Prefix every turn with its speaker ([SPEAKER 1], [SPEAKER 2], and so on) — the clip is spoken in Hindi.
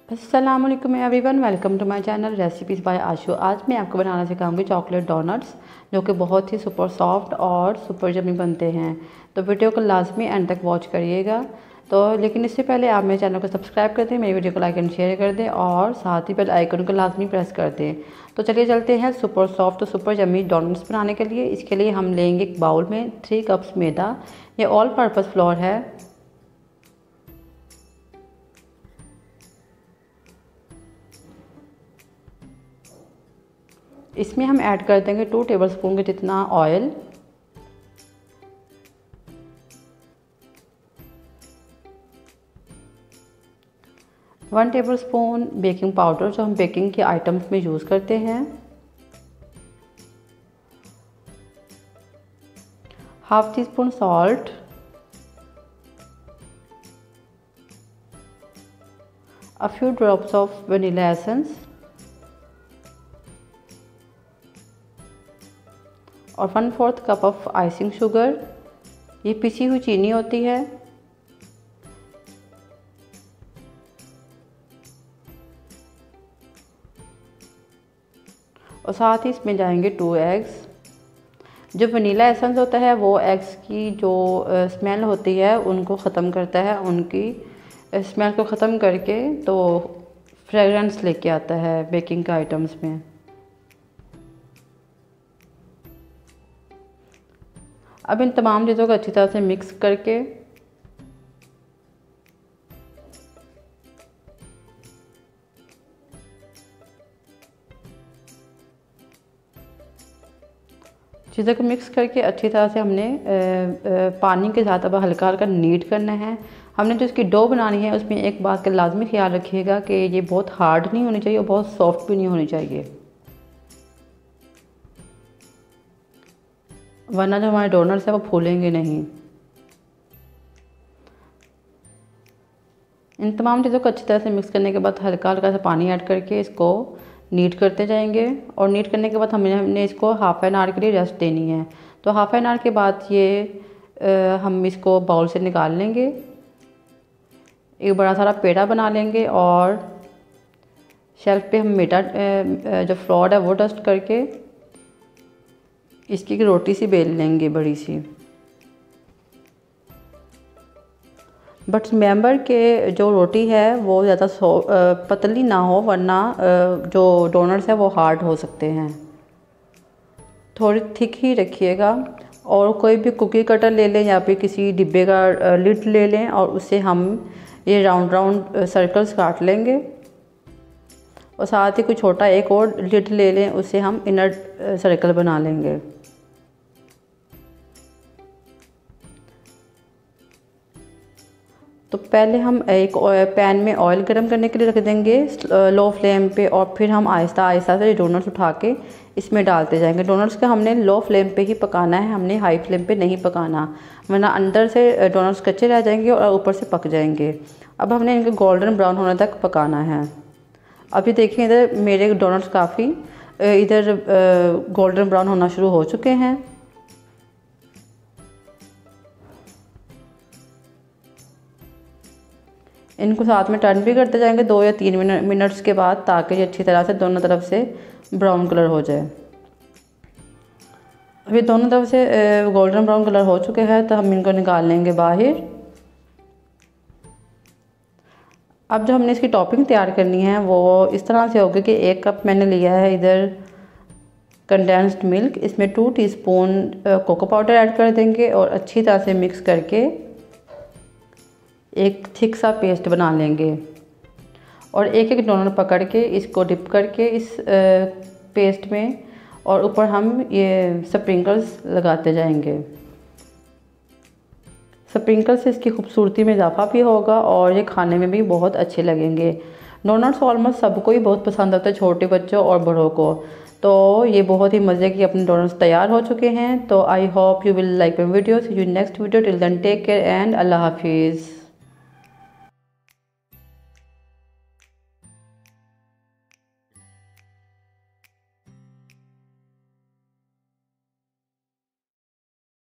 [SPEAKER 1] अस्सलाम वालेकुम everyone, welcome to my channel recipes by Ashu. आज मैं आपको बनाना सिखाऊंगी चॉकलेट डोनट्स, जो कि बहुत ही सुपर सॉफ्ट और सुपर यम्मी बनते हैं। तो वीडियो को लाजमी एंड तक वॉच करिएगा। तो लेकिन इससे पहले आप मेरे चैनल को सब्सक्राइब कर दें, मेरी वीडियो को लाइक एंड शेयर कर दें और साथ ही बेल आइकन को लाजमी प्रेस कर दें। तो चलिए चलते हैं सुपर सॉफ्ट और सुपर यम्मी डोनट्स बनाने के लिए। इसके लिए हम लेंगे एक बाउल में 3 कप्स मैदा। ये ऑल पर्पज़ फ्लोर है। इसमें हम ऐड कर देंगे 2 टेबलस्पून के जितना oil, one tablespoon baking powder जो हम बेकिंग के आइटम्स में यूज़ करते हैं, half tea spoon salt, a few drops of vanilla essence और 1/4 कप ऑफ आइसिंग शुगर। ये पिसी हुई चीनी होती है। और साथ ही इसमें जाएंगे 2 एग्स। जो वनीला एसेंस होता है वो एग्स की जो स्मेल होती है उनको ख़त्म करता है, उनकी स्मेल को ख़त्म करके तो फ्रेगरेंस लेके आता है बेकिंग के आइटम्स में। अब इन तमाम चीज़ों को अच्छी तरह से मिक्स करके चीज़ों को मिक्स करके अच्छी तरह से हमने पानी के साथ अब हल्का हल्का नीड करना है। हमने जो इसकी डो बनानी है उसमें एक बात का लाजमी ख्याल रखिएगा कि ये बहुत हार्ड नहीं होनी चाहिए और बहुत सॉफ्ट भी नहीं होनी चाहिए, वरना जो हमारे डोनट्स है वो फूलेंगे नहीं। इन तमाम चीज़ों को अच्छी तरह से मिक्स करने के बाद हल्का हल्का सा पानी ऐड करके इसको नीट करते जाएंगे। और नीट करने के बाद हमने इसको हाफ एन आवर के लिए रेस्ट देनी है। तो हाफ एन आवर के बाद ये हम इसको बाउल से निकाल लेंगे। एक बड़ा सारा पेड़ा बना लेंगे और शेल्फ पे हम मैदा जो फ्लोर है वो डस्ट करके इसकी रोटी सी बेल लेंगे, बड़ी सी। बट रिमेंबर के जो रोटी है वो ज़्यादा पतली ना हो, वरना जो डोनट्स है वो हार्ड हो सकते हैं। थोड़ी थिक ही रखिएगा। और कोई भी कुकी कटर ले लें या फिर किसी डिब्बे का लिड ले लें और उससे हम ये राउंड राउंड सर्कल्स काट लेंगे। और साथ ही कोई छोटा एक और लिड ले लें, उससे हम इनर सर्कल बना लेंगे। तो पहले हम एक पैन में ऑयल गरम करने के लिए रख देंगे लो फ्लेम पे, और फिर हम आहिस्ता आहिस्ता से डोनट्स उठा के इसमें डालते जाएंगे। डोनट्स का हमने लो फ्लेम पे ही पकाना है, हमने हाई फ्लेम पे नहीं पकाना, वरना अंदर से डोनट्स कच्चे रह जाएंगे और ऊपर से पक जाएंगे। अब हमने इनको गोल्डन ब्राउन होने तक पकाना है। अभी देखिए इधर मेरे डोनट्स काफ़ी इधर गोल्डन ब्राउन होना शुरू हो चुके हैं। इनको साथ में टर्न भी करते जाएंगे 2 या 3 मिनट्स के बाद, ताकि ये अच्छी तरह से दोनों तरफ से ब्राउन कलर हो जाए। अभी दोनों तरफ से गोल्डन ब्राउन कलर हो चुके हैं, तो हम इनको निकाल लेंगे बाहर। अब जो हमने इसकी टॉपिंग तैयार करनी है वो इस तरह से होगी कि 1 कप मैंने लिया है इधर कंडेंस्ड मिल्क। इसमें 2 टीस्पून कोको पाउडर ऐड कर देंगे और अच्छी तरह से मिक्स करके एक थिक सा पेस्ट बना लेंगे। और एक एक डोनट पकड़ के इसको डिप करके इस पेस्ट में, और ऊपर हम ये स्प्रिंकल्स लगाते जाएंगे। स्प्रिंकल से इसकी खूबसूरती में इजाफा भी होगा और ये खाने में भी बहुत अच्छे लगेंगे। डोनट्स ऑलमोस्ट सबको ही बहुत पसंद आता है, छोटे बच्चों और बड़ों को। तो ये बहुत ही मज़े के अपने डोनट्स तैयार हो चुके हैं। तो I hope you will like my video. See you next video. Till then take care and अल्लाह हाफिज़।